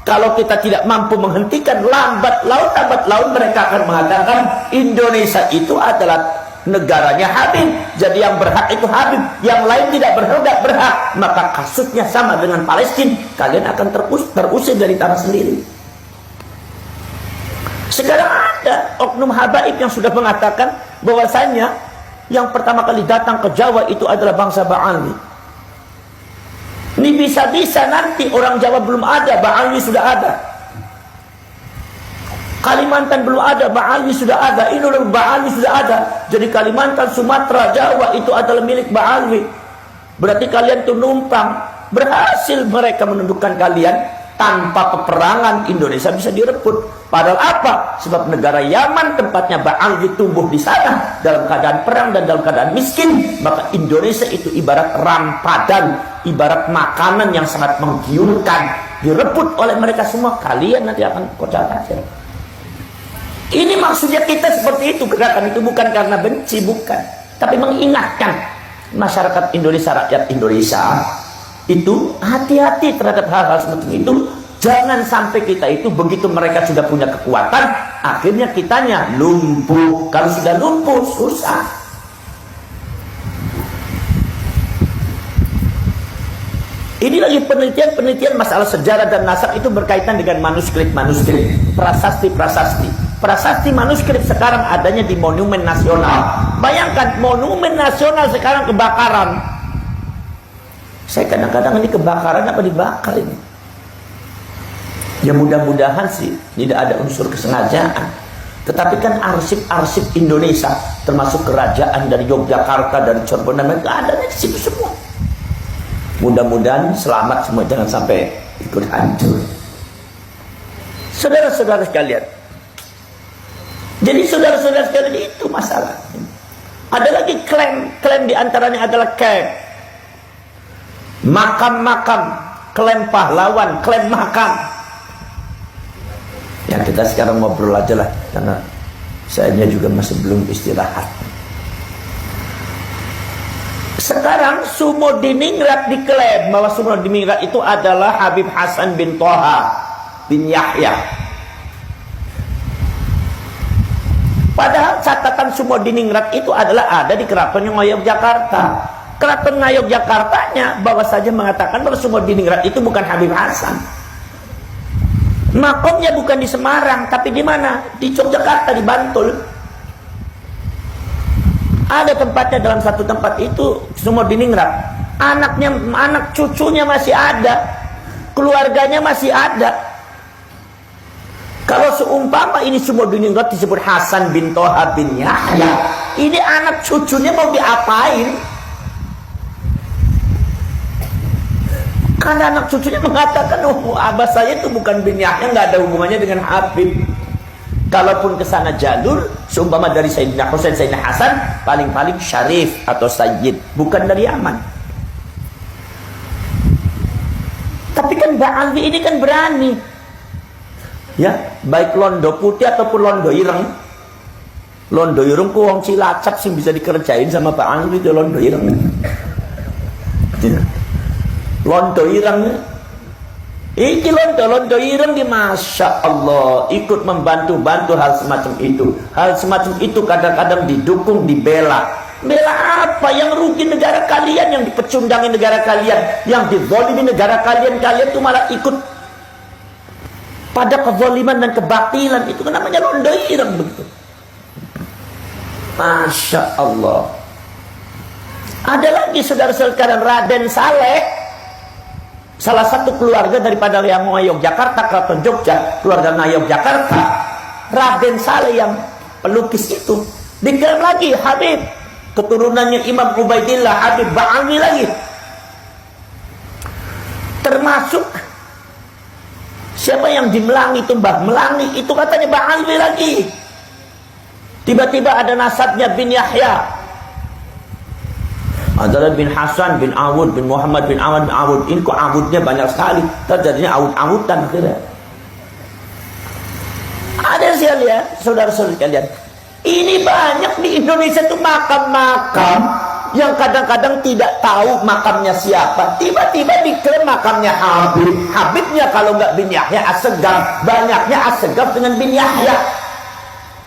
Kalau kita tidak mampu menghentikan, lambat laun mereka akan mengatakan Indonesia itu adalah negaranya Habib. Jadi yang berhak itu Habib, yang lain tidak berhak. Maka kasusnya sama dengan Palestina, kalian akan terusir dari tanah sendiri. Sekarang ada oknum habaib yang sudah mengatakan bahwasanya yang pertama kali datang ke Jawa itu adalah bangsa Ba'alwi. Ini bisa-bisa nanti orang Jawa belum ada, Ba'alwi sudah ada. Kalimantan belum ada, Ba'alwi sudah ada. Indonesia, Ba'alwi sudah ada. Jadi Kalimantan, Sumatera, Jawa itu adalah milik Ba'alwi. Berarti kalian tuh numpang. Berhasil mereka menundukkan kalian. Tanpa peperangan Indonesia bisa direbut. Padahal apa? Sebab negara Yaman tempatnya Ba'alwi tumbuh di sana dalam keadaan perang dan dalam keadaan miskin. Maka Indonesia itu ibarat rampadan, ibarat makanan yang sangat menggiurkan. Direbut oleh mereka semua, kalian nanti akan kocar kacir. Ini maksudnya kita seperti itu. Gerakan itu bukan karena benci, bukan, tapi mengingatkan masyarakat Indonesia, rakyat Indonesia itu hati-hati terhadap hal-hal seperti itu. Jangan sampai kita itu begitu mereka sudah punya kekuatan, akhirnya kitanya lumpuh. Kalau sudah lumpuh, susah. Ini lagi penelitian masalah sejarah dan nasab itu berkaitan dengan manuskrip, prasasti. Prasasti manuskrip sekarang adanya di Monumen Nasional. Bayangkan, Monumen Nasional sekarang kebakaran. Saya kadang-kadang ini kebakaran apa dibakar ini? Ya mudah-mudahan sih tidak ada unsur kesengajaan. Tetapi kan arsip-arsip Indonesia, termasuk kerajaan dari Yogyakarta, dari Cirebon, dan mereka ada di situ semua. Mudah-mudahan selamat semua, jangan sampai ikut hancur. Saudara-saudara sekalian, jadi saudara-saudara sekalian itu masalah. Ada lagi klaim diantaranya adalah makam-makam, klaim pahlawan, klaim makam. Ya kita sekarang ngobrol aja lah, karena saya juga masih belum istirahat. Sekarang Sumodiningrat diklaim bahwa Sumodiningrat itu adalah Habib Hasan bin Toha bin Yahya. Padahal catatan Sumodiningrat itu adalah ada di Keraton Yogyakarta. Keraton Yogyakartanya bahwa saja mengatakan bahwa Sumodiningrat itu bukan Habib Hasan. Makomnya bukan di Semarang, tapi di mana? Di Yogyakarta, di Bantul. Ada tempatnya, dalam satu tempat itu Sumodiningrat. Anak cucunya masih ada, keluarganya masih ada. Kalau seumpama ini Sumodiningrat disebut Hasan bin Toha bin Yahya, ini anak cucunya mau diapain? Karena anak cucunya mengatakan, oh abah saya itu bukan bin Yahya, nggak ada hubungannya dengan Habib. Kalaupun kesana jalur, seumpama dari Sayyidina Husain, Sayyidina Hasan, paling-paling Syarif atau Sayyid, bukan dari Yaman. Tapi kan Ba'alwi ini kan berani, ya, baik londo putih ataupun londo ireng. Londo ireng ku wong Cilacap sih bisa dikerjain sama Ba'alwi itu londo ireng. Ya. Londo ireng, iki londo ireng di Masya Allah ikut membantu hal semacam itu. Hal semacam itu kadang-kadang didukung, dibela. Bela apa? Yang rugi negara kalian, yang dipecundangi negara kalian, yang dizalimi negara kalian. Kalian tuh malah ikut pada kezaliman dan kebatilan. Itu kan namanya londo ireng begitu. Masya Allah. Ada lagi saudara-saudara, Raden Saleh, salah satu keluarga daripada yang Yogyakarta, Keraton Jogja, keluarga Yogyakarta. Raden Saleh yang pelukis itu diklaim lagi Habib, keturunannya Imam Ubaidillah, Habib Ba'alwi lagi. Termasuk siapa yang di Melangi itu, Mbah Melangi itu katanya Ba'alwi lagi. Tiba-tiba ada nasabnya bin Yahya, adalah bin Hasan, bin Awud, bin Muhammad, bin Ahmad, bin Awud. Ini kok Awudnya banyak sekali, terjadinya Awud-Awudan akhirnya. Ada sekali ya, saudara-saudara kalian. Ini banyak di Indonesia tuh makam-makam yang kadang-kadang tidak tahu makamnya siapa, tiba-tiba diklaim makamnya Habib. Habibnya kalau nggak bin Yahya As-Segaf, banyaknya As-Segaf dengan bin Yahya.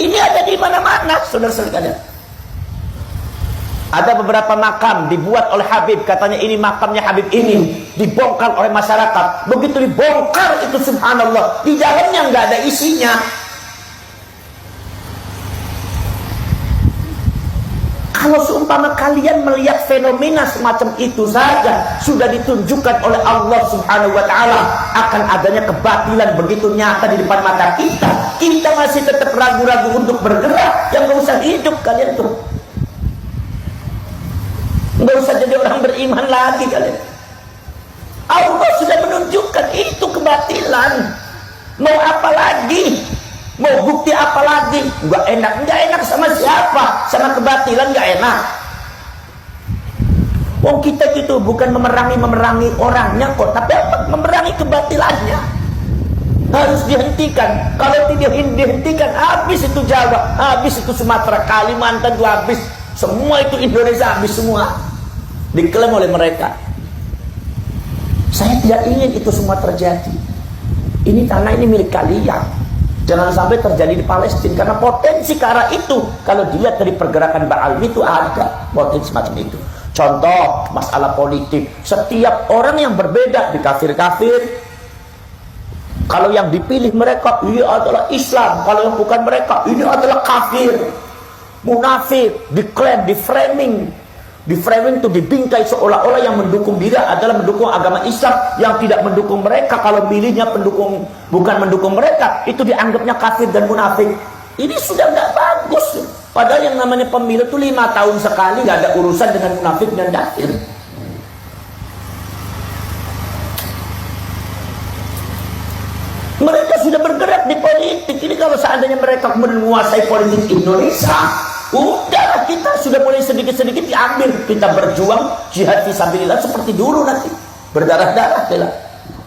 Ini ada di mana-mana, saudara-saudara sekalian. Ada beberapa makam dibuat oleh Habib, katanya ini makamnya Habib ini, dibongkar oleh masyarakat. Begitu dibongkar itu subhanallah, di dalamnya nggak ada isinya. Kalau seumpama kalian melihat fenomena semacam itu saja sudah ditunjukkan oleh Allah Subhanahu wa taala akan adanya kebatilan begitu nyata di depan mata kita, kita masih tetap ragu-ragu untuk bergerak, yang nggak usah hidup kalian tuh. Nggak usah jadi orang beriman lagi kalian. Allah sudah menunjukkan itu kebatilan. Mau apa lagi? Mau bukti apa lagi? Nggak enak. Nggak enak sama siapa? Sama kebatilan nggak enak. Wong kita gitu bukan memerangi orangnya kok, tapi memerangi kebatilannya. Harus dihentikan. Kalau tidak dihentikan, habis itu Jawa, habis itu Sumatera, Kalimantan itu habis. Semua itu Indonesia habis semua. Diklaim oleh mereka. Saya tidak ingin itu semua terjadi. Ini tanah ini milik kalian. Jangan sampai terjadi di Palestina, karena potensi ke arah itu kalau dilihat dari pergerakan Ba'alwi itu ada potensi macam itu. Contoh masalah politik, setiap orang yang berbeda dikafir-kafir. Kalau yang dipilih mereka ini adalah Islam, kalau yang bukan mereka ini adalah kafir, munafik, diklaim, di framing itu dibingkai seolah-olah yang mendukung dia adalah mendukung agama Islam, yang tidak mendukung mereka kalau milihnya bukan mendukung mereka itu dianggapnya kafir dan munafik. Ini sudah nggak bagus. Padahal yang namanya pemilu itu 5 tahun sekali, nggak ada urusan dengan munafik dan kafir. Mereka sudah bergerak di politik. Ini kalau seandainya mereka menguasai politik Indonesia, udah kita sudah mulai sedikit-sedikit diambil. Kita berjuang jihad fisabilillah seperti dulu nanti, berdarah-darah.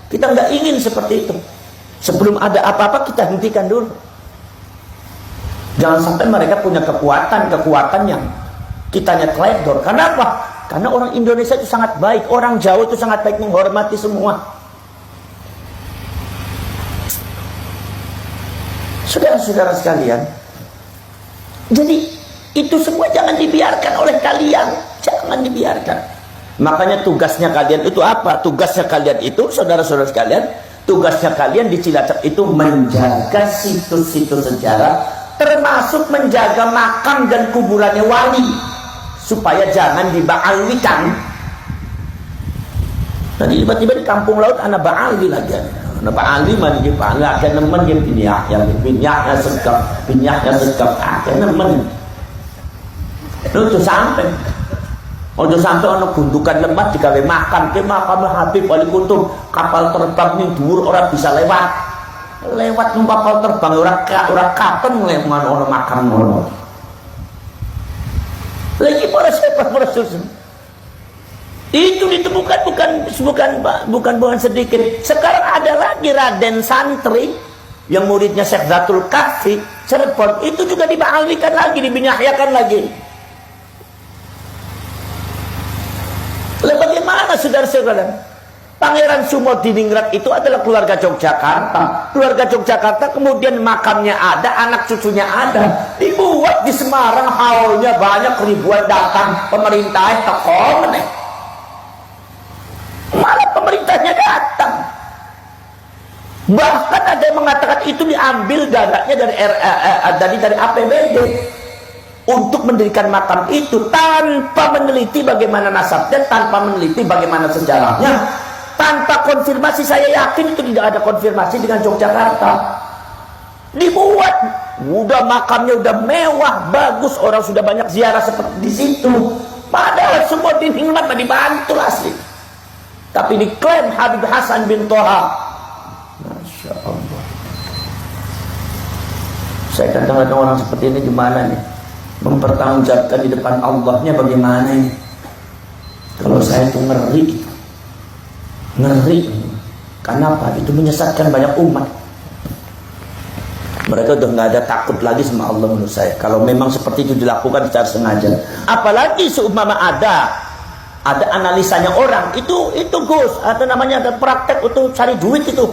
Kita nggak ingin seperti itu. Sebelum ada apa-apa kita hentikan dulu. Jangan sampai mereka punya kekuatan yang kitanya teledor. Kenapa? Karena orang Indonesia itu sangat baik, orang Jawa itu sangat baik, menghormati semua. Saudara-saudara sekalian, jadi itu semua jangan dibiarkan oleh kalian, jangan dibiarkan. Makanya tugasnya kalian itu apa? Tugasnya kalian itu, saudara-saudara sekalian, tugasnya kalian di Cilacap itu menjaga situs-situs sejarah, termasuk menjaga makam dan kuburannya wali, supaya jangan diba'alwikan. Tadi tiba-tiba di kampung laut anak ba'alwi lagi. Anak ba'alwi mana dia ba'alwi, akan nemen dia pinyahnya sekap, akan nemen. Itu sampai ono gundukan lemah digawe makan ke makam Habib Wali Kutub, kapal terbang ning dhuwur ora bisa lewat kapal terbang ora katon leman ono makam ngono. Lagi para Rasul itu ditemukan bukan sedikit. Sekarang ada lagi Raden Santri yang muridnya Syekh Zatul Kahfi Cirebon, itu juga diba'alwikan lagi, dibinyahiakan lagi. Bagaimana saudara-saudara? Pangeran Sumodiningrat itu adalah keluarga Yogyakarta. Keluarga Yogyakarta kemudian makamnya ada, anak cucunya ada. Dibuat di Semarang, haulnya banyak, ribuan datang. Pemerintah tekon. Malah pemerintahnya datang. Bahkan ada yang mengatakan itu diambil dananya dari APBD untuk mendirikan makam itu, tanpa meneliti bagaimana nasabnya, tanpa meneliti bagaimana sejarahnya, tanpa konfirmasi. Saya yakin itu tidak ada konfirmasi dengan Yogyakarta. Dibuat, udah makamnya udah mewah, bagus, orang sudah banyak ziarah seperti di situ. Padahal semua dinikmat dan dibantu asli. Tapi diklaim Habib Hasan bin Toha. Masya Allah. Saya kadang-kadang orang seperti ini gimana nih? Mempertanggungjawabkan di depan Allahnya bagaimana nih? Kalau saya itu ngeri gitu. Ngeri. Kenapa? Itu menyesatkan banyak umat. Mereka udah nggak ada takut lagi sama Allah menurut saya. Kalau memang seperti itu dilakukan secara sengaja. Apalagi seumpama ada analisanya orang itu Gus, atau namanya ada praktek untuk cari duit itu.